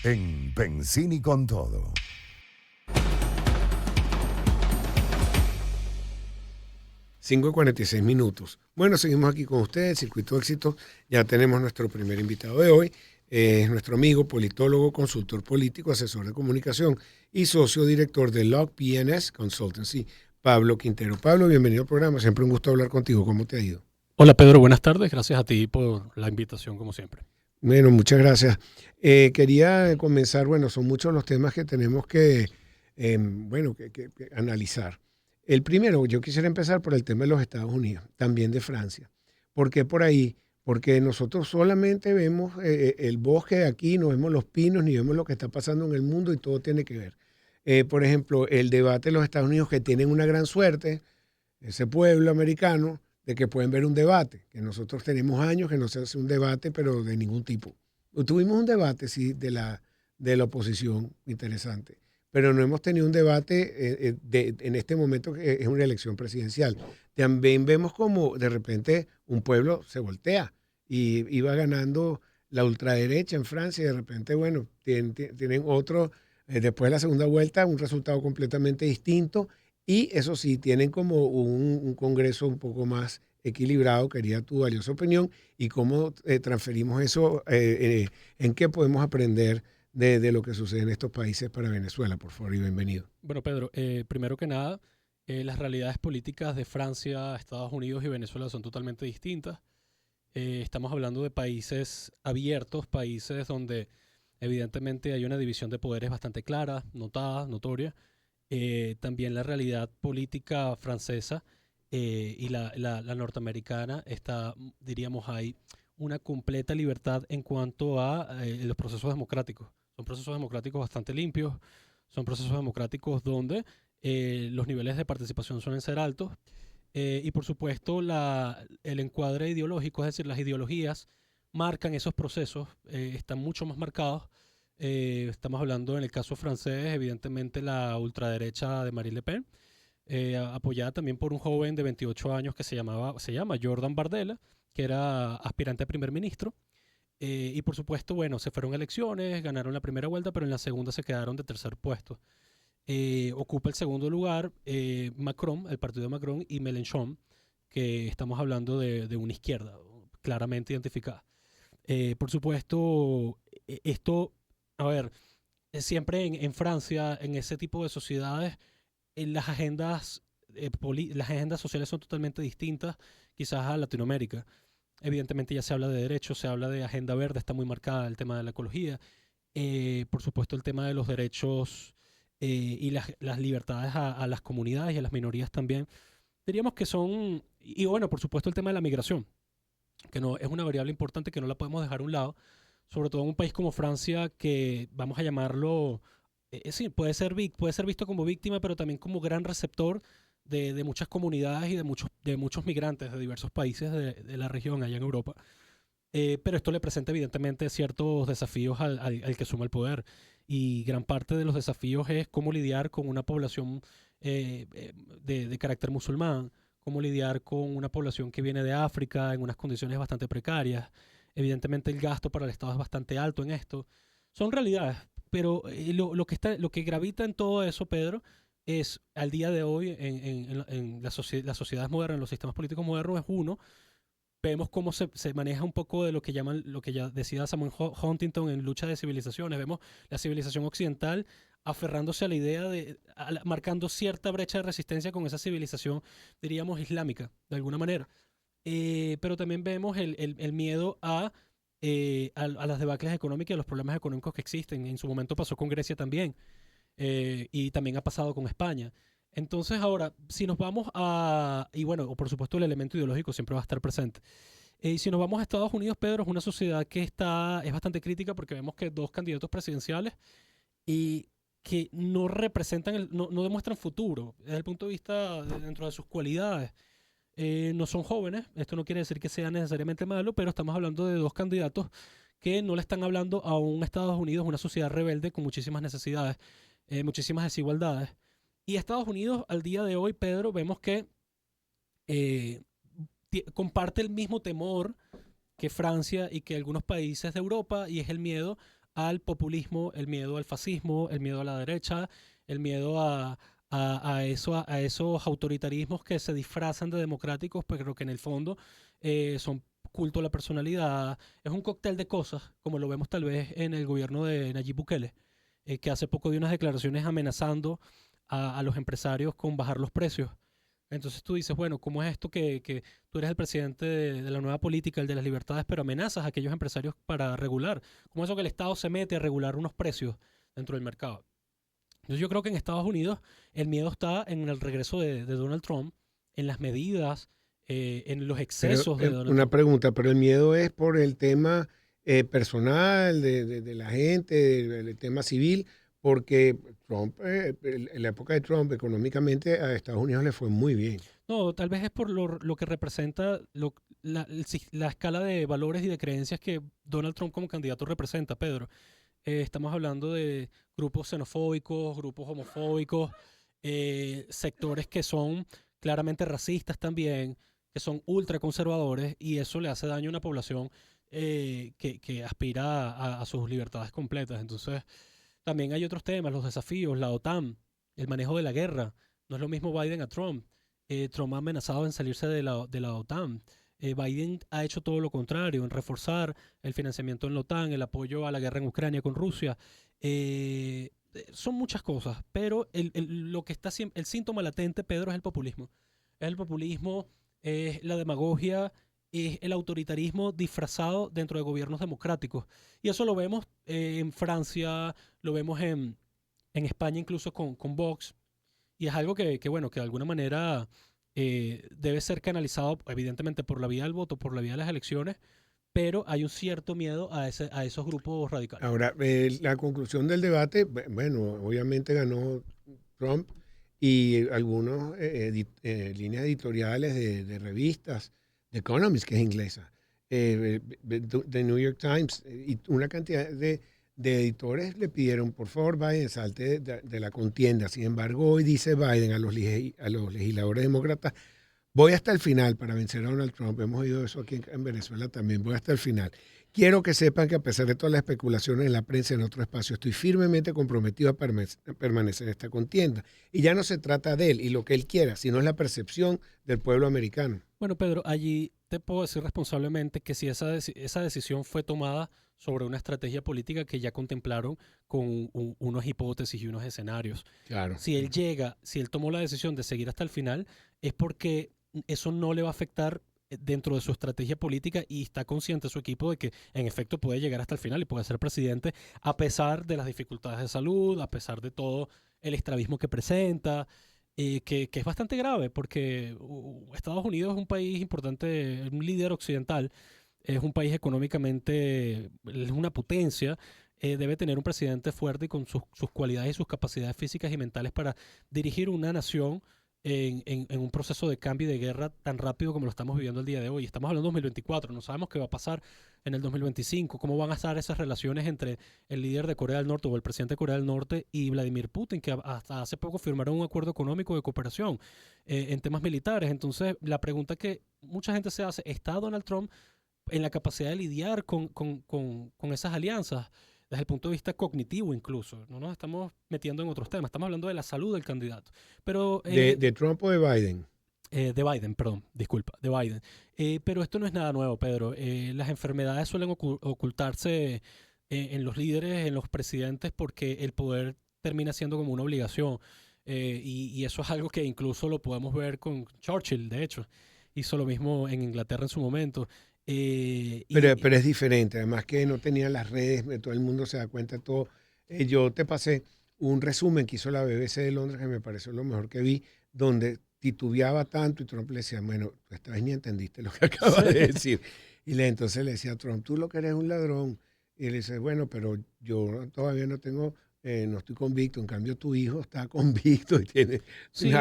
en Benzini con Todo. Cinco y 46 minutos. Bueno, seguimos aquí con ustedes, Circuito de Éxito. Ya tenemos nuestro primer invitado de hoy. Es nuestro amigo, politólogo, consultor político, asesor de comunicación y socio director de Log PNS Consultancy, Pablo Quintero. Pablo, bienvenido al programa. Siempre un gusto hablar contigo. ¿Cómo te ha ido? Hola Pedro, buenas tardes. Gracias a ti por la invitación, como siempre. Bueno, muchas gracias. Quería comenzar, bueno, son muchos los temas que tenemos que analizar. El primero, yo quisiera empezar por el tema de los Estados Unidos, también de Francia. ¿Por qué por ahí? Porque nosotros solamente vemos el bosque de aquí, no vemos los pinos, ni vemos lo que está pasando en el mundo y todo tiene que ver. Por ejemplo, el debate de los Estados Unidos, que tienen una gran suerte, ese pueblo americano, de que pueden ver un debate, que nosotros tenemos años que no se hace un debate, pero de ningún tipo. Tuvimos un debate, sí, de la oposición, interesante, pero no hemos tenido un debate en este momento que es una elección presidencial. También vemos como de repente un pueblo se voltea y iba ganando la ultraderecha en Francia y de repente, bueno, tienen otro, después de la segunda vuelta, un resultado completamente distinto. Y eso sí, tienen como un Congreso un poco más equilibrado. Quería tu valiosa opinión y cómo transferimos eso, en qué podemos aprender de lo que sucede en estos países para Venezuela, por favor, y bienvenido. Bueno, Pedro, primero que nada, las realidades políticas de Francia, Estados Unidos y Venezuela son totalmente distintas. Estamos hablando de países abiertos, países donde evidentemente hay una división de poderes bastante clara, notada, notoria. También la realidad política francesa y la norteamericana está, diríamos, hay una completa libertad en cuanto a los procesos democráticos. Son procesos democráticos bastante limpios, son procesos democráticos donde los niveles de participación suelen ser altos y por supuesto el encuadre ideológico, es decir, las ideologías marcan esos procesos, están mucho más marcados. Estamos hablando en el caso francés, evidentemente la ultraderecha de Marine Le Pen, apoyada también por un joven de 28 años que se llama Jordan Bardella, que era aspirante a primer ministro. Y por supuesto, bueno, se fueron a elecciones, ganaron la primera vuelta, pero en la segunda se quedaron de tercer puesto. Ocupa el segundo lugar Macron, el partido de Macron, y Mélenchon, que estamos hablando de una izquierda claramente identificada. Por supuesto, esto, a ver, siempre en Francia, en ese tipo de sociedades, las las agendas sociales son totalmente distintas quizás a Latinoamérica. Evidentemente ya se habla de derechos, se habla de agenda verde, está muy marcada el tema de la ecología. Por supuesto el tema de los derechos y las libertades a las comunidades y a las minorías también. Diríamos que son, y bueno, por supuesto el tema de la migración, que no es una variable importante que no la podemos dejar a un lado, sobre todo en un país como Francia que vamos a llamarlo, sí, puede ser visto como víctima, pero también como gran receptor de muchas comunidades y de muchos migrantes de diversos países de la región allá en Europa. Pero esto le presenta evidentemente ciertos desafíos al que suma el poder. Y gran parte de los desafíos es cómo lidiar con una población de carácter musulmán, cómo lidiar con una población que viene de África en unas condiciones bastante precarias. Evidentemente el gasto para el Estado es bastante alto en esto. Son realidades, pero lo que gravita en todo eso, Pedro, es al día de hoy en las sociedades modernas, en los sistemas políticos modernos, es uno, vemos cómo se maneja un poco de lo que llaman, lo que ya decía Samuel Huntington en Lucha de Civilizaciones. Vemos la civilización occidental aferrándose a la idea marcando cierta brecha de resistencia con esa civilización, diríamos, islámica, de alguna manera. Pero también vemos el miedo a las debacles económicas y a los problemas económicos que existen. En su momento pasó con Grecia también, y también ha pasado con España. Entonces ahora, si nos vamos y bueno, por supuesto el elemento ideológico siempre va a estar presente. Y si nos vamos a Estados Unidos, Pedro, es una sociedad que es bastante crítica porque vemos que dos candidatos presidenciales y que no representan, no demuestran futuro desde el punto de vista dentro de sus cualidades. No son jóvenes, esto no quiere decir que sea necesariamente malo, pero estamos hablando de dos candidatos que no le están hablando a un Estados Unidos, una sociedad rebelde con muchísimas necesidades, muchísimas desigualdades. Y Estados Unidos, al día de hoy, Pedro, vemos que eh, comparte el mismo temor que Francia y que algunos países de Europa, y es el miedo al populismo, el miedo al fascismo, el miedo a la derecha, el miedo a esos autoritarismos que se disfrazan de democráticos, pero que en el fondo son culto a la personalidad. Es un cóctel de cosas, como lo vemos tal vez en el gobierno de Nayib Bukele, que hace poco dio unas declaraciones amenazando a los empresarios con bajar los precios. Entonces tú dices, bueno, ¿cómo es esto que tú eres el presidente de la nueva política, el de las libertades, pero amenazas a aquellos empresarios para regular? ¿Cómo es eso que el Estado se mete a regular unos precios dentro del mercado? Entonces yo creo que en Estados Unidos el miedo está en el regreso de Donald Trump, en las medidas, en los excesos de Donald Una Trump. pregunta, pero el miedo es por el tema personal de la gente, del tema civil, porque Trump, en la época de Trump, económicamente a Estados Unidos le fue muy bien. No, tal vez es por lo que representa la escala de valores y de creencias que Donald Trump como candidato representa, Pedro. Estamos hablando de grupos xenofóbicos, grupos homofóbicos, sectores que son claramente racistas también, que son ultraconservadores, y eso le hace daño a una población que aspira a sus libertades completas. Entonces, también hay otros temas, los desafíos, la OTAN, el manejo de la guerra. No es lo mismo Biden a Trump. Trump ha amenazado en salirse de la OTAN. Biden ha hecho todo lo contrario, en reforzar el financiamiento en la OTAN, el apoyo a la guerra en Ucrania con Rusia. Son muchas cosas, pero lo que está el síntoma latente, Pedro, es el populismo. Es el populismo, es la demagogia, es el autoritarismo disfrazado dentro de gobiernos democráticos. Y eso lo vemos en Francia, lo vemos en España incluso con Vox. Y es algo bueno, que de alguna manera debe ser canalizado, evidentemente, por la vía del voto, por la vía de las elecciones, pero hay un cierto miedo a esos grupos radicales. Ahora, la conclusión del debate, bueno, obviamente ganó Trump y algunas líneas editoriales de revistas, The Economist, que es inglesa, The New York Times, y una cantidad de editores le pidieron, por favor, Biden, salte de la contienda. Sin embargo, hoy dice Biden a los legisladores demócratas, voy hasta el final para vencer a Donald Trump. Hemos oído eso aquí en Venezuela también, voy hasta el final. Quiero que sepan que a pesar de todas las especulaciones en la prensa y en otro espacio, estoy firmemente comprometido a permanecer en esta contienda. Y ya no se trata de él y lo que él quiera, sino es la percepción del pueblo americano. Bueno, Pedro, allí te puedo decir responsablemente que si esa decisión fue tomada sobre una estrategia política que ya contemplaron con unas hipótesis y unos escenarios. Claro. Si él tomó la decisión de seguir hasta el final, es porque eso no le va a afectar dentro de su estrategia política y está consciente su equipo de que en efecto puede llegar hasta el final y puede ser presidente a pesar de las dificultades de salud, a pesar de todo el estrabismo que presenta, que es bastante grave porque Estados Unidos es un país importante, un líder occidental, es un país económicamente, es una potencia, debe tener un presidente fuerte y con sus cualidades y sus capacidades físicas y mentales para dirigir una nación en un proceso de cambio y de guerra tan rápido como lo estamos viviendo el día de hoy. Estamos hablando de 2024, no sabemos qué va a pasar en el 2025, cómo van a estar esas relaciones entre el líder de Corea del Norte o el presidente de Corea del Norte y Vladimir Putin, que hasta hace poco firmaron un acuerdo económico de cooperación en temas militares. Entonces, la pregunta que mucha gente se hace, ¿está Donald Trump en la capacidad de lidiar con esas alianzas? Desde el punto de vista cognitivo incluso, no nos estamos metiendo en otros temas, estamos hablando de la salud del candidato. Pero, ¿De Trump o de Biden? De Biden, perdón, disculpa, de Biden. Pero esto no es nada nuevo, Pedro. Las enfermedades suelen ocultarse en los líderes, en los presidentes, porque el poder termina siendo como una obligación. Y eso es algo que incluso lo podemos ver con Churchill, de hecho. Hizo lo mismo en Inglaterra en su momento. Pero es diferente, además que no tenía las redes, todo el mundo se da cuenta de todo. Yo te pasé un resumen que hizo la BBC de Londres que me pareció lo mejor que vi, donde titubeaba tanto y Trump le decía, bueno, tú esta vez ni entendiste lo que acabas de decir. Y entonces le decía a Trump, tú lo que eres un ladrón. Y él dice, bueno, pero yo todavía no tengo, no estoy convicto, en cambio tu hijo está convicto y tiene... Sí,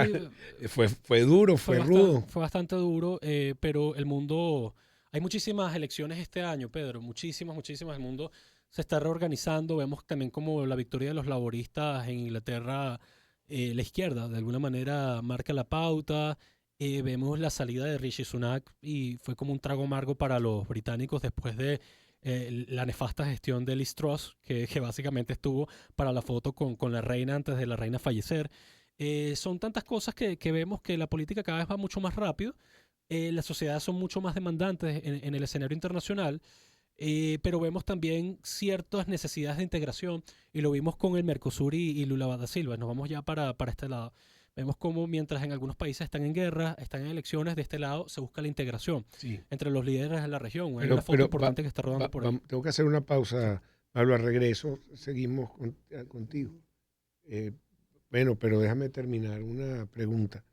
fue duro, fue rudo. Fue bastante duro, pero el mundo... Hay muchísimas elecciones este año, Pedro, muchísimas. El mundo se está reorganizando. Vemos también como la victoria de los laboristas en Inglaterra, la izquierda, de alguna manera marca la pauta. Vemos la salida de Rishi Sunak y fue como un trago amargo para los británicos después de la nefasta gestión de Liz Truss, que básicamente estuvo para la foto con la reina antes de la reina fallecer. Son tantas cosas que vemos que la política cada vez va mucho más rápido. Las sociedades son mucho más demandantes en el escenario internacional. Pero vemos también ciertas necesidades de integración y lo vimos con el Mercosur y Lula da Silva. Nos vamos ya para este lado. Vemos cómo mientras en algunos países están en guerra, están en elecciones, de este lado se busca la integración entre los líderes de la región. Es la foto importante que está rodando por ahí. Tengo que hacer una pausa, Pablo. Al regreso seguimos contigo. Bueno, pero déjame terminar una pregunta.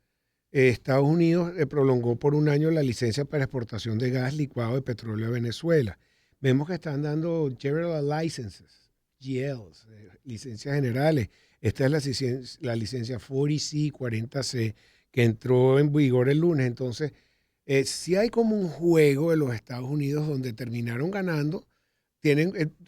Estados Unidos prolongó por 1 año la licencia para exportación de gas licuado de petróleo a Venezuela. Vemos que están dando General Licenses, GLs, licencias generales. Esta es la licencia 40C, 40C, que entró en vigor el lunes. Entonces, sí hay como un juego de los Estados Unidos donde terminaron ganando,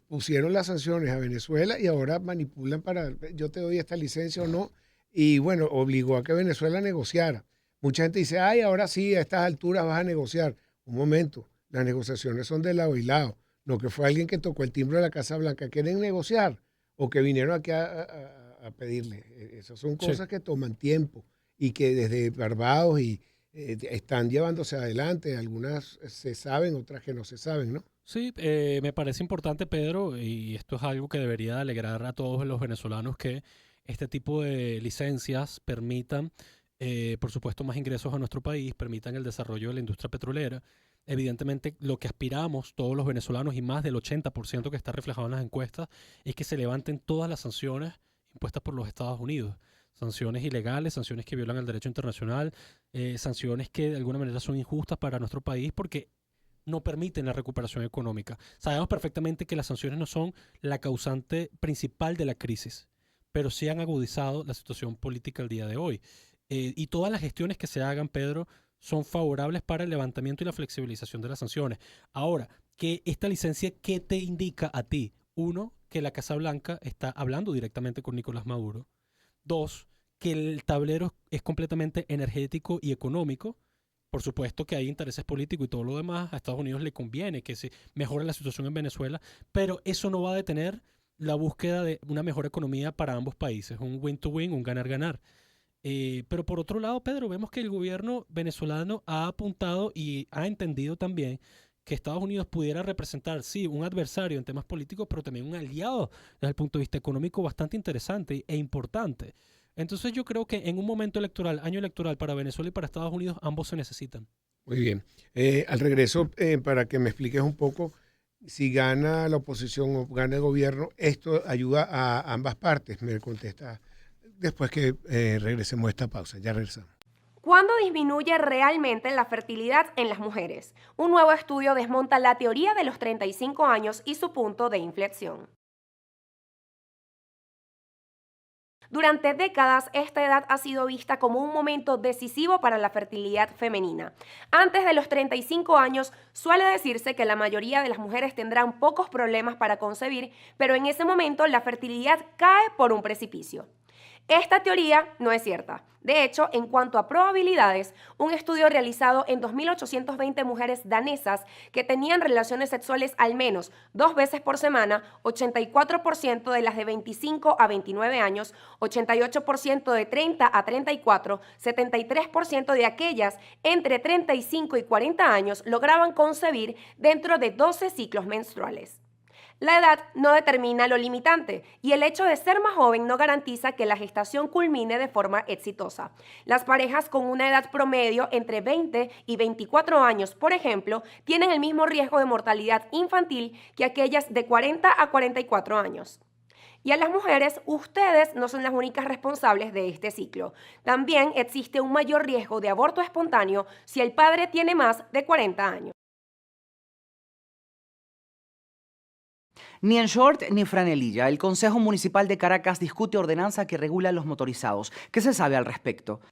pusieron las sanciones a Venezuela y ahora manipulan para, yo te doy esta licencia o no, y bueno, obligó a que Venezuela negociara. Mucha gente dice, ay, ahora sí, a estas alturas vas a negociar. Un momento, las negociaciones son de lado y lado. No que fue alguien que tocó el timbre de la Casa Blanca. ¿Quieren negociar? O que vinieron aquí a pedirle. Esas son cosas que toman tiempo y que desde Barbados están llevándose adelante. Algunas se saben, otras que no se saben, ¿no? Sí, me parece importante, Pedro, y esto es algo que debería alegrar a todos los venezolanos, que este tipo de licencias permitan, por supuesto, más ingresos a nuestro país, permitan el desarrollo de la industria petrolera. Evidentemente, lo que aspiramos todos los venezolanos y más del 80% que está reflejado en las encuestas es que se levanten todas las sanciones impuestas por los Estados Unidos. Sanciones ilegales, sanciones que violan el derecho internacional, sanciones que de alguna manera son injustas para nuestro país porque no permiten la recuperación económica. Sabemos perfectamente que las sanciones no son la causante principal de la crisis, pero sí han agudizado la situación política el día de hoy. Y todas las gestiones que se hagan, Pedro, son favorables para el levantamiento y la flexibilización de las sanciones. Ahora, que esta licencia, ¿qué te indica a ti? 1, que la Casa Blanca está hablando directamente con Nicolás Maduro. 2, que el tablero es completamente energético y económico. Por supuesto que hay intereses políticos y todo lo demás. A Estados Unidos le conviene que se mejore la situación en Venezuela, pero eso no va a detener la búsqueda de una mejor economía para ambos países. Un win-to-win, un ganar-ganar. Pero por otro lado, Pedro, vemos que el gobierno venezolano ha apuntado y ha entendido también que Estados Unidos pudiera representar, sí, un adversario en temas políticos, pero también un aliado desde el punto de vista económico bastante interesante e importante. Entonces yo creo que en un momento electoral, año electoral para Venezuela y para Estados Unidos, ambos se necesitan. Muy bien. Al regreso, para que me expliques un poco, si gana la oposición o gana el gobierno, esto ayuda a ambas partes, me contesta después que regresemos a esta pausa. Ya regresamos. ¿Cuándo disminuye realmente la fertilidad en las mujeres? Un nuevo estudio desmonta la teoría de los 35 años y su punto de inflexión. Durante décadas, esta edad ha sido vista como un momento decisivo para la fertilidad femenina. Antes de los 35 años, suele decirse que la mayoría de las mujeres tendrán pocos problemas para concebir, pero en ese momento la fertilidad cae por un precipicio. Esta teoría no es cierta. De hecho, en cuanto a probabilidades, un estudio realizado en 2.820 mujeres danesas que tenían relaciones sexuales al menos 2 veces por semana, 84% de las de 25 a 29 años, 88% de 30 a 34, 73% de aquellas entre 35 y 40 años lograban concebir dentro de 12 ciclos menstruales. La edad no determina lo limitante y el hecho de ser más joven no garantiza que la gestación culmine de forma exitosa. Las parejas con una edad promedio entre 20 y 24 años, por ejemplo, tienen el mismo riesgo de mortalidad infantil que aquellas de 40 a 44 años. Y a las mujeres, ustedes no son las únicas responsables de este ciclo. También existe un mayor riesgo de aborto espontáneo si el padre tiene más de 40 años. Ni en short ni franelilla. El Consejo Municipal de Caracas discute ordenanza que regula los motorizados. ¿Qué se sabe al respecto?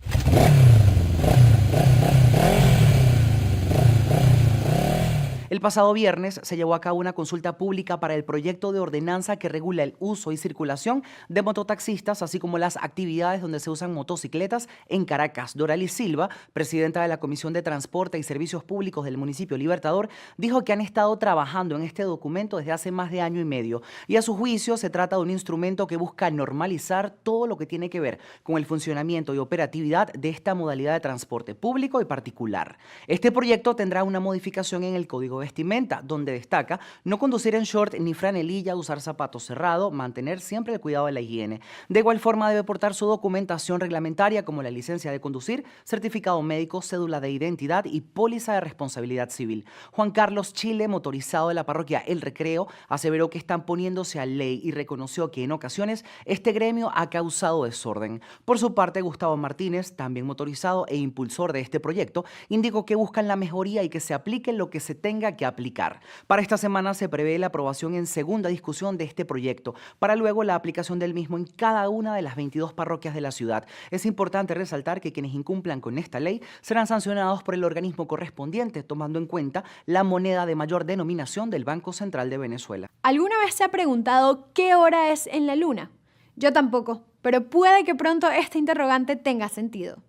El pasado viernes se llevó a cabo una consulta pública para el proyecto de ordenanza que regula el uso y circulación de mototaxistas, así como las actividades donde se usan motocicletas en Caracas. Doralis Silva, presidenta de la Comisión de Transporte y Servicios Públicos del municipio Libertador, dijo que han estado trabajando en este documento desde hace más de año y medio y a su juicio se trata de un instrumento que busca normalizar todo lo que tiene que ver con el funcionamiento y operatividad de esta modalidad de transporte público y particular. Este proyecto tendrá una modificación en el Código de Vestimenta, donde destaca no conducir en short ni franelilla, usar zapatos cerrados, mantener siempre el cuidado de la higiene. De igual forma debe portar su documentación reglamentaria como la licencia de conducir, certificado médico, cédula de identidad y póliza de responsabilidad civil. Juan Carlos Chile, motorizado de la parroquia El Recreo, aseveró que están poniéndose a ley y reconoció que en ocasiones este gremio ha causado desorden. Por su parte, Gustavo Martínez, también motorizado e impulsor de este proyecto, indicó que buscan la mejoría y que se aplique lo que se tenga que aplicar. Para esta semana se prevé la aprobación en segunda discusión de este proyecto, para luego la aplicación del mismo en cada una de las 22 parroquias de la ciudad. Es importante resaltar que quienes incumplan con esta ley serán sancionados por el organismo correspondiente, tomando en cuenta la moneda de mayor denominación del Banco Central de Venezuela. ¿Alguna vez se ha preguntado qué hora es en la luna? Yo tampoco, pero puede que pronto este interrogante tenga sentido.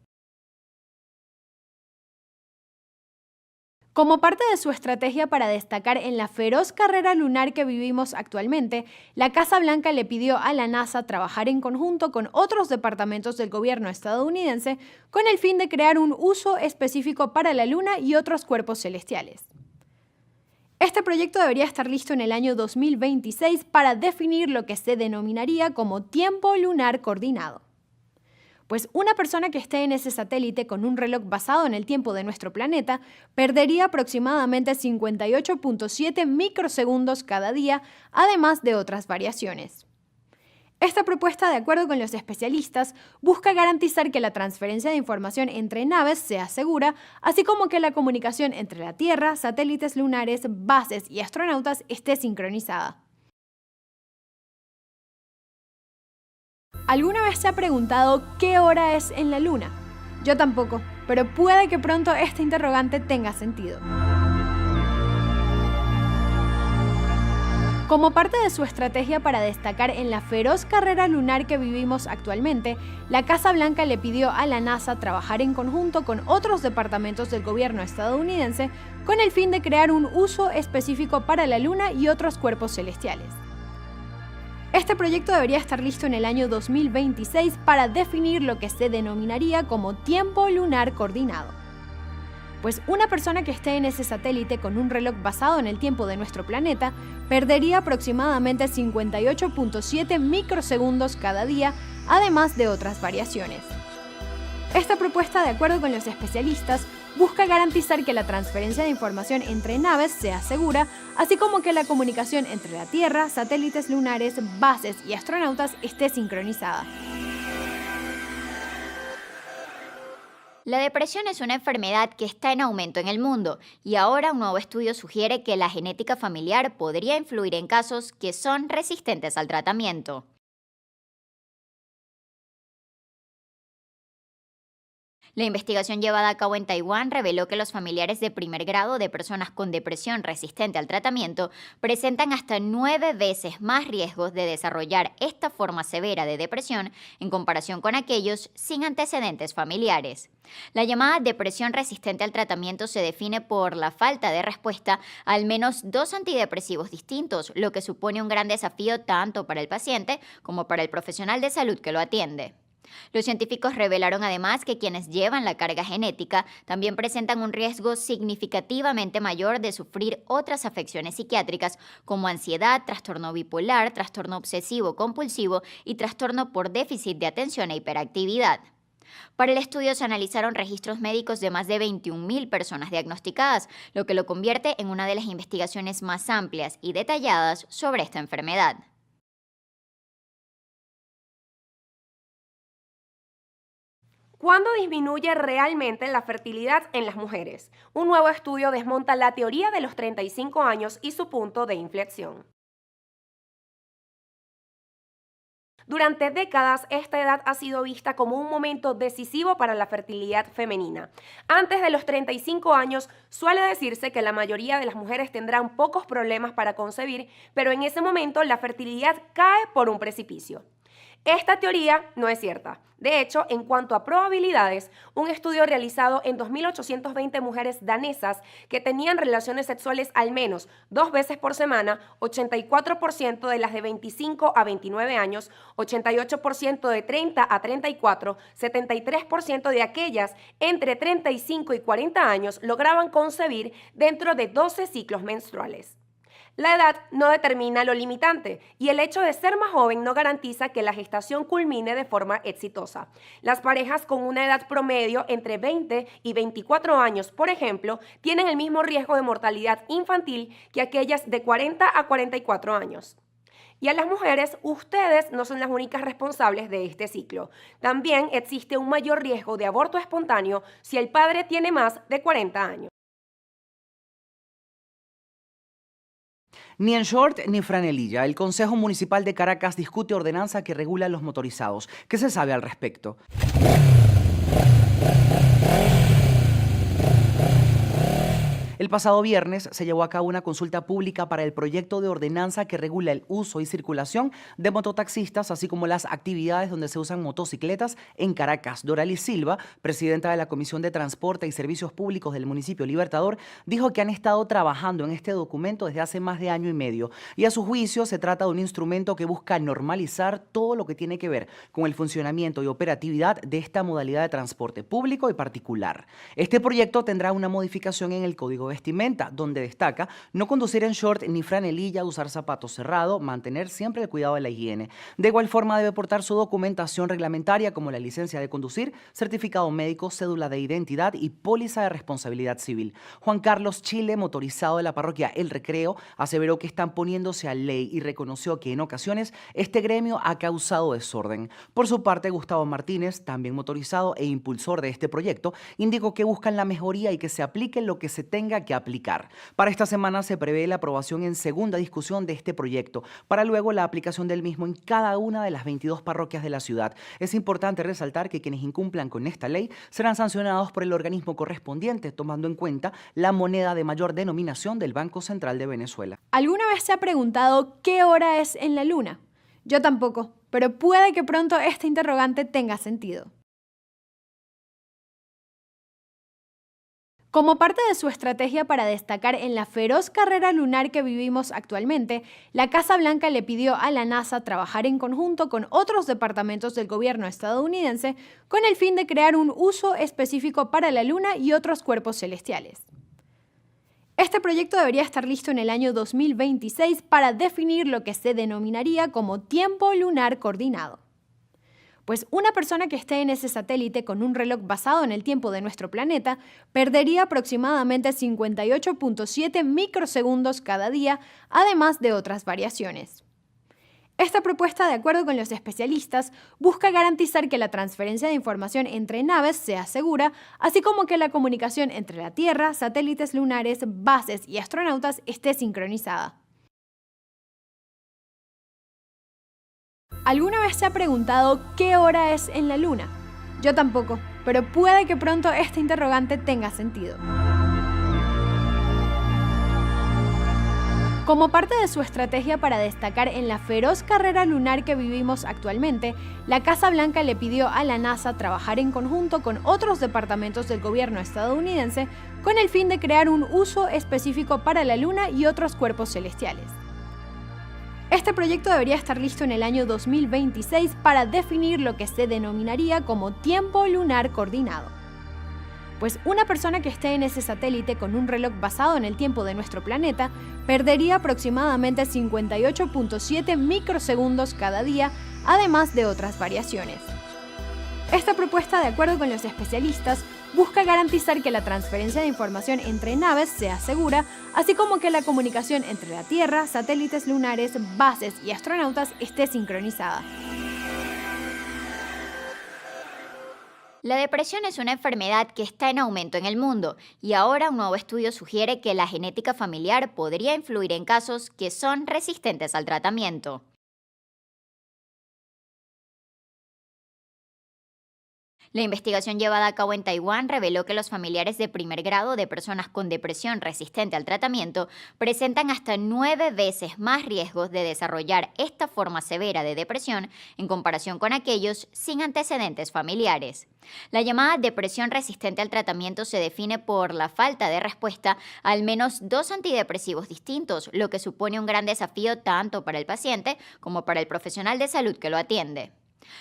Como parte de su estrategia para destacar en la feroz carrera lunar que vivimos actualmente, la Casa Blanca le pidió a la NASA trabajar en conjunto con otros departamentos del gobierno estadounidense con el fin de crear un uso específico para la Luna y otros cuerpos celestiales. Este proyecto debería estar listo en el año 2026 para definir lo que se denominaría como tiempo lunar coordinado. Pues una persona que esté en ese satélite con un reloj basado en el tiempo de nuestro planeta perdería aproximadamente 58.7 microsegundos cada día, además de otras variaciones. Esta propuesta, de acuerdo con los especialistas, busca garantizar que la transferencia de información entre naves sea segura, así como que la comunicación entre la Tierra, satélites lunares, bases y astronautas esté sincronizada. ¿Alguna vez se ha preguntado qué hora es en la Luna? Yo tampoco, pero puede que pronto este interrogante tenga sentido. Como parte de su estrategia para destacar en la feroz carrera lunar que vivimos actualmente, la Casa Blanca le pidió a la NASA trabajar en conjunto con otros departamentos del gobierno estadounidense con el fin de crear un uso específico para la Luna y otros cuerpos celestiales. Este proyecto debería estar listo en el año 2026 para definir lo que se denominaría como tiempo lunar coordinado. Pues una persona que esté en ese satélite con un reloj basado en el tiempo de nuestro planeta perdería aproximadamente 58.7 microsegundos cada día, además de otras variaciones. Esta propuesta, de acuerdo con los especialistas, busca garantizar que la transferencia de información entre naves sea segura, así como que la comunicación entre la Tierra, satélites lunares, bases y astronautas esté sincronizada. La depresión es una enfermedad que está en aumento en el mundo y ahora un nuevo estudio sugiere que la genética familiar podría influir en casos que son resistentes al tratamiento. La investigación llevada a cabo en Taiwán reveló que los familiares de primer grado de personas con depresión resistente al tratamiento presentan hasta 9 veces más riesgos de desarrollar esta forma severa de depresión en comparación con aquellos sin antecedentes familiares. La llamada depresión resistente al tratamiento se define por la falta de respuesta a al menos 2 antidepresivos distintos, lo que supone un gran desafío tanto para el paciente como para el profesional de salud que lo atiende. Los científicos revelaron además que quienes llevan la carga genética también presentan un riesgo significativamente mayor de sufrir otras afecciones psiquiátricas como ansiedad, trastorno bipolar, trastorno obsesivo-compulsivo y trastorno por déficit de atención e hiperactividad. Para el estudio se analizaron registros médicos de más de 21.000 personas diagnosticadas, lo que lo convierte en una de las investigaciones más amplias y detalladas sobre esta enfermedad. ¿Cuándo disminuye realmente la fertilidad en las mujeres? Un nuevo estudio desmonta la teoría de los 35 años y su punto de inflexión. Durante décadas, esta edad ha sido vista como un momento decisivo para la fertilidad femenina. Antes de los 35 años, suele decirse que la mayoría de las mujeres tendrán pocos problemas para concebir, pero en ese momento la fertilidad cae por un precipicio. Esta teoría no es cierta. De hecho, en cuanto a probabilidades, un estudio realizado en 2.820 mujeres danesas que tenían relaciones sexuales al menos 2 veces por semana, 84% de las de 25 a 29 años, 88% de 30 a 34, 73% de aquellas entre 35 y 40 años lograban concebir dentro de 12 ciclos menstruales. La edad no determina lo limitante y el hecho de ser más joven no garantiza que la gestación culmine de forma exitosa. Las parejas con una edad promedio entre 20 y 24 años, por ejemplo, tienen el mismo riesgo de mortalidad infantil que aquellas de 40 a 44 años. Y a las mujeres, ustedes no son las únicas responsables de este ciclo. También existe un mayor riesgo de aborto espontáneo si el padre tiene más de 40 años. Ni en short ni franelilla. El Consejo Municipal de Caracas discute ordenanza que regula los motorizados. ¿Qué se sabe al respecto? El pasado viernes se llevó a cabo una consulta pública para el proyecto de ordenanza que regula el uso y circulación de mototaxistas, así como las actividades donde se usan motocicletas en Caracas. Doralis Silva, presidenta de la Comisión de Transporte y Servicios Públicos del municipio Libertador, dijo que han estado trabajando en este documento desde hace más de año y medio y a su juicio se trata de un instrumento que busca normalizar todo lo que tiene que ver con el funcionamiento y operatividad de esta modalidad de transporte público y particular. Este proyecto tendrá una modificación en el Código Vestimenta, donde destaca no conducir en short ni franelilla, usar zapatos cerrados, mantener siempre el cuidado de la higiene. De igual forma debe portar su documentación reglamentaria como la licencia de conducir, certificado médico, cédula de identidad y póliza de responsabilidad civil. Juan Carlos Chile, motorizado de la parroquia El Recreo, aseveró que están poniéndose a ley y reconoció que en ocasiones este gremio ha causado desorden. Por su parte, Gustavo Martínez, también motorizado e impulsor de este proyecto, indicó que buscan la mejoría y que se aplique lo que se tenga que aplicar. Para esta semana se prevé la aprobación en segunda discusión de este proyecto, para luego la aplicación del mismo en cada una de las 22 parroquias de la ciudad. Es importante resaltar que quienes incumplan con esta ley serán sancionados por el organismo correspondiente, tomando en cuenta la moneda de mayor denominación del Banco Central de Venezuela. ¿Alguna vez se ha preguntado qué hora es en la luna? Yo tampoco, pero puede que pronto este interrogante tenga sentido. Como parte de su estrategia para destacar en la feroz carrera lunar que vivimos actualmente, la Casa Blanca le pidió a la NASA trabajar en conjunto con otros departamentos del gobierno estadounidense con el fin de crear un uso específico para la Luna y otros cuerpos celestiales. Este proyecto debería estar listo en el año 2026 para definir lo que se denominaría como tiempo lunar coordinado. Pues una persona que esté en ese satélite con un reloj basado en el tiempo de nuestro planeta perdería aproximadamente 58.7 microsegundos cada día, además de otras variaciones. Esta propuesta, de acuerdo con los especialistas, busca garantizar que la transferencia de información entre naves sea segura, así como que la comunicación entre la Tierra, satélites lunares, bases y astronautas esté sincronizada. ¿Alguna vez se ha preguntado qué hora es en la Luna? Yo tampoco, pero puede que pronto este interrogante tenga sentido. Como parte de su estrategia para destacar en la feroz carrera lunar que vivimos actualmente, la Casa Blanca le pidió a la NASA trabajar en conjunto con otros departamentos del gobierno estadounidense con el fin de crear un uso específico para la Luna y otros cuerpos celestiales. Este proyecto debería estar listo en el año 2026 para definir lo que se denominaría como tiempo lunar coordinado. Pues una persona que esté en ese satélite con un reloj basado en el tiempo de nuestro planeta perdería aproximadamente 58.7 microsegundos cada día, además de otras variaciones. Esta propuesta, de acuerdo con los especialistas, busca garantizar que la transferencia de información entre naves sea segura, así como que la comunicación entre la Tierra, satélites lunares, bases y astronautas esté sincronizada. La depresión es una enfermedad que está en aumento en el mundo y ahora un nuevo estudio sugiere que la genética familiar podría influir en casos que son resistentes al tratamiento. La investigación llevada a cabo en Taiwán reveló que los familiares de primer grado de personas con depresión resistente al tratamiento presentan hasta 9 veces más riesgos de desarrollar esta forma severa de depresión en comparación con aquellos sin antecedentes familiares. La llamada depresión resistente al tratamiento se define por la falta de respuesta a al menos 2 antidepresivos distintos, lo que supone un gran desafío tanto para el paciente como para el profesional de salud que lo atiende.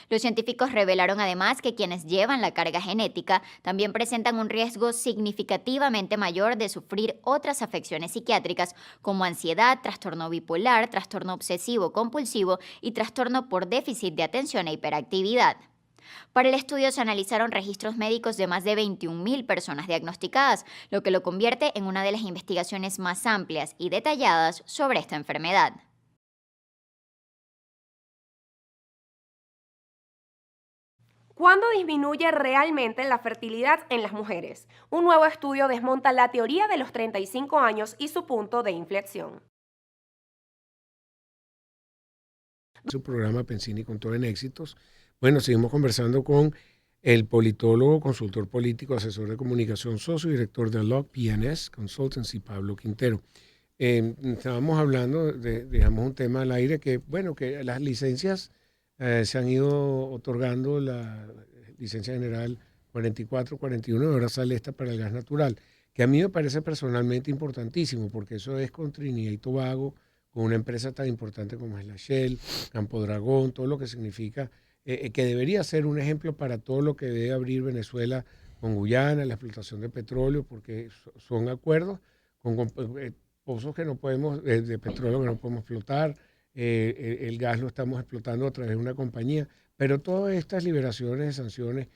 Los científicos revelaron además que quienes llevan la carga genética también presentan un riesgo significativamente mayor de sufrir otras afecciones psiquiátricas como ansiedad, trastorno bipolar, trastorno obsesivo-compulsivo y trastorno por déficit de atención e hiperactividad. Para el estudio se analizaron registros médicos de más de 21.000 personas diagnosticadas, lo que lo convierte en una de las investigaciones más amplias y detalladas sobre esta enfermedad. ¿Cuándo disminuye realmente la fertilidad en las mujeres? Un nuevo estudio desmonta la teoría de los 35 años y su punto de inflexión. Su programa Pensini con todo en éxitos. Bueno, seguimos conversando con el politólogo, consultor político, asesor de comunicación, socio y director de Log PNS Consultancy, Pablo Quintero. Estábamos hablando de, digamos, un tema al aire que, bueno, que las licencias se han ido otorgando, la licencia general 44, 41, y ahora sale esta para el gas natural, que a mí me parece personalmente importantísimo, porque eso es con Trinidad y Tobago, con una empresa tan importante como es la Shell, Campo Dragón, todo lo que significa, que debería ser un ejemplo para todo lo que debe abrir Venezuela con Guyana, la explotación de petróleo, porque son acuerdos con pozos que no podemos, de petróleo que no podemos explotar. El gas lo estamos explotando a través de una compañía, pero todas estas liberaciones de sanciones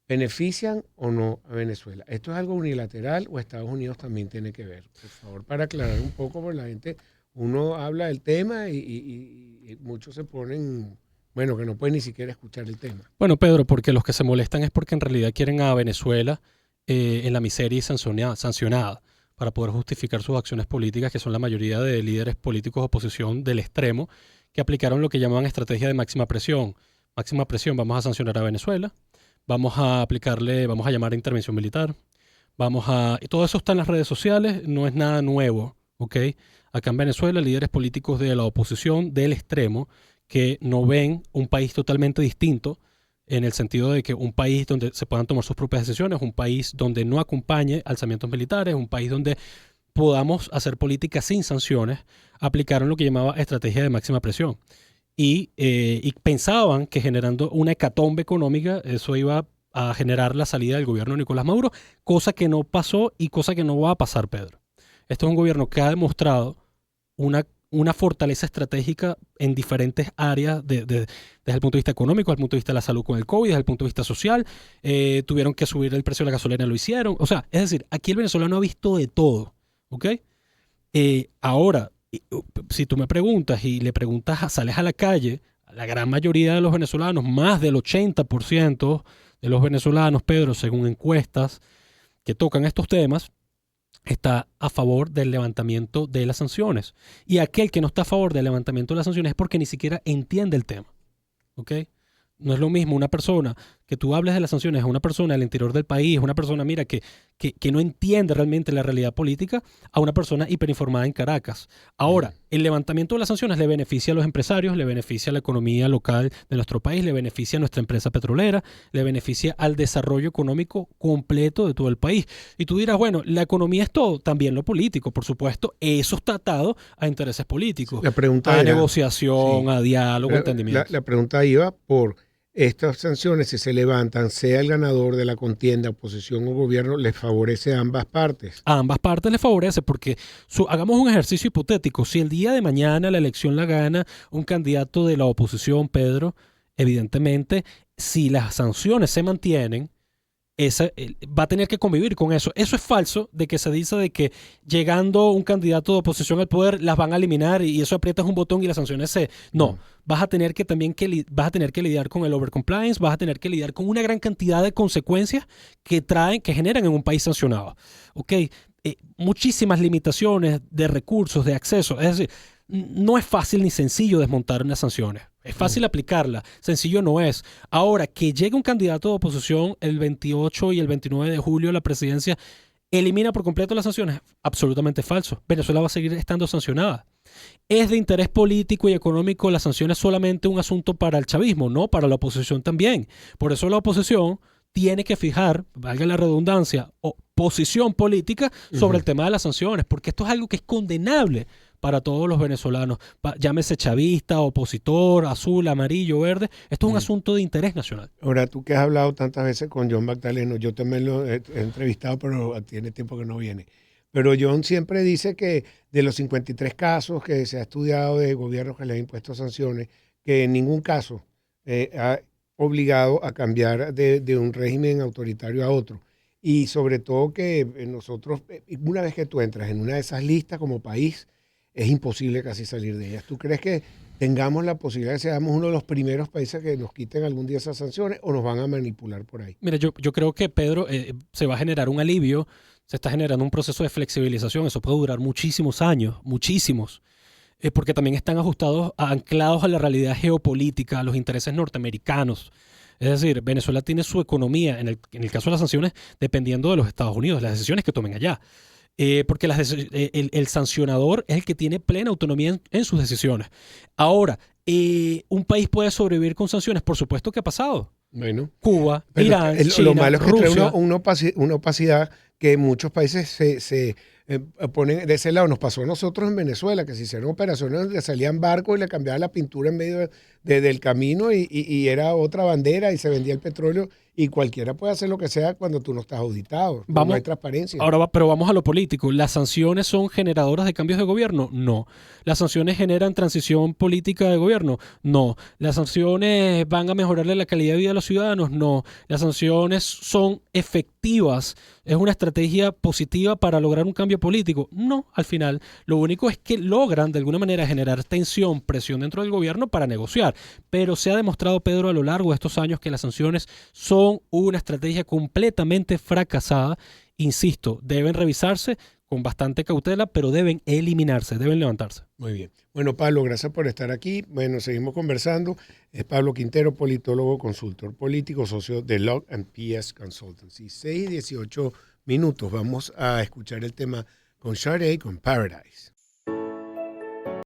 benefician o no a Venezuela. ¿Esto es algo unilateral o Estados Unidos también tiene que ver? Por favor, para aclarar un poco, por la gente, uno habla del tema y muchos se ponen, bueno, que no pueden ni siquiera escuchar el tema. Bueno, Pedro, porque los que se molestan es porque en realidad quieren a Venezuela en la miseria y sancionada, para poder justificar sus acciones políticas, que son la mayoría de líderes políticos de oposición del extremo, que aplicaron lo que llamaban estrategia de máxima presión. Máxima presión, vamos a sancionar a Venezuela, vamos a llamar a intervención militar, todo eso está en las redes sociales, no es nada nuevo, ¿ok? Acá en Venezuela, líderes políticos de la oposición del extremo, que no ven un país totalmente distinto, en el sentido de que un país donde se puedan tomar sus propias decisiones, un país donde no acompañe alzamientos militares, un país donde podamos hacer políticas sin sanciones, aplicaron lo que llamaba estrategia de máxima presión. Y pensaban que generando una hecatombe económica, eso iba a generar la salida del gobierno de Nicolás Maduro, cosa que no pasó y cosa que no va a pasar, Pedro. Esto es un gobierno que ha demostrado una fortaleza estratégica en diferentes áreas, desde el punto de vista económico, desde el punto de vista de la salud con el COVID, desde el punto de vista social. Tuvieron que subir el precio de la gasolina, lo hicieron. O sea, es decir, aquí el venezolano ha visto de todo, ¿ok? Ahora, si tú me preguntas y le preguntas, sales a la calle, a la gran mayoría de los venezolanos, más del 80% de los venezolanos, Pedro, según encuestas que tocan estos temas, está a favor del levantamiento de las sanciones. Y aquel que no está a favor del levantamiento de las sanciones es porque ni siquiera entiende el tema. ¿Ok? No es lo mismo una persona que tú hables de las sanciones a una persona del interior del país, una persona, mira, que no entiende realmente la realidad política, a una persona hiperinformada en Caracas. Ahora, el levantamiento de las sanciones le beneficia a los empresarios, le beneficia a la economía local de nuestro país, le beneficia a nuestra empresa petrolera, le beneficia al desarrollo económico completo de todo el país. Y tú dirás, bueno, la economía es todo, también lo político, por supuesto, eso está atado a intereses políticos, La pregunta a era, negociación, sí, a diálogo, entendimiento. La pregunta iba por estas sanciones, si se levantan, sea el ganador de la contienda, oposición o gobierno, les favorece a ambas partes. A ambas partes les favorece porque hagamos un ejercicio hipotético. Si el día de mañana la elección la gana un candidato de la oposición, Pedro, evidentemente, si las sanciones se mantienen, va a tener que convivir con eso. Eso es falso, de que se dice de que llegando un candidato de oposición al poder las van a eliminar y eso aprietas un botón y las sanciones se... No, vas a tener que lidiar con el overcompliance, vas a tener que lidiar con una gran cantidad de consecuencias que generan en un país sancionado. ¿Ok? Muchísimas limitaciones de recursos, de acceso. Es decir, no es fácil ni sencillo desmontar unas sanciones. Es fácil aplicarla, sencillo no es. Ahora, que llegue un candidato de oposición el 28 y el 29 de julio a la presidencia, ¿elimina por completo las sanciones? Absolutamente falso. Venezuela va a seguir estando sancionada. ¿Es de interés político y económico las sanciones solamente un asunto para el chavismo? No, para la oposición también. Por eso la oposición tiene que fijar, valga la redundancia, posición política sobre el tema de las sanciones, porque esto es algo que es condenable para todos los venezolanos. Llámese chavista, opositor, azul, amarillo, verde. Esto es un asunto de interés nacional. Ahora, tú que has hablado tantas veces con John Magdaleno, yo también lo he entrevistado, pero tiene tiempo que no viene. Pero John siempre dice que de los 53 casos que se ha estudiado de gobiernos que le han impuesto sanciones, que en ningún caso ha obligado a cambiar de un régimen autoritario a otro. Y sobre todo que nosotros, una vez que tú entras en una de esas listas como país, es imposible casi salir de ellas. ¿Tú crees que tengamos la posibilidad de que seamos uno de los primeros países que nos quiten algún día esas sanciones o nos van a manipular por ahí? Mira, yo creo que, Pedro, se va a generar un alivio, se está generando un proceso de flexibilización, eso puede durar muchísimos años, muchísimos, porque también están anclados a la realidad geopolítica, a los intereses norteamericanos. Es decir, Venezuela tiene su economía, en el caso de las sanciones, dependiendo de los Estados Unidos, las decisiones que tomen allá. Porque el sancionador es el que tiene plena autonomía en sus decisiones. Ahora, ¿un país puede sobrevivir con sanciones? Por supuesto que ha pasado. Bueno, Cuba, pero Irán, China, lo malo es que Rusia. trae una opacidad que muchos países se ponen de ese lado. Nos pasó a nosotros en Venezuela, que se hicieron operaciones donde salían barcos y le cambiaban la pintura en medio del camino y era otra bandera y se vendía el petróleo. Y cualquiera puede hacer lo que sea cuando tú no estás auditado. No hay transparencia. Pero vamos a lo político. ¿Las sanciones son generadoras de cambios de gobierno? No. ¿Las sanciones generan transición política de gobierno? No. ¿Las sanciones van a mejorarle la calidad de vida a los ciudadanos? No. ¿Las sanciones son efectivas? ¿Es una estrategia positiva para lograr un cambio político? No, al final. Lo único es que logran de alguna manera generar tensión, presión dentro del gobierno para negociar. Pero se ha demostrado, Pedro, a lo largo de estos años que las sanciones son una estrategia completamente fracasada. Insisto, deben revisarse con bastante cautela, pero deben eliminarse, deben levantarse. Muy bien. Bueno, Pablo, gracias por estar aquí. Bueno, seguimos conversando. Es Pablo Quintero, politólogo, consultor político, socio de Log & PS Consultancy. 6:18 minutos. Vamos a escuchar el tema con Sade con Paradise.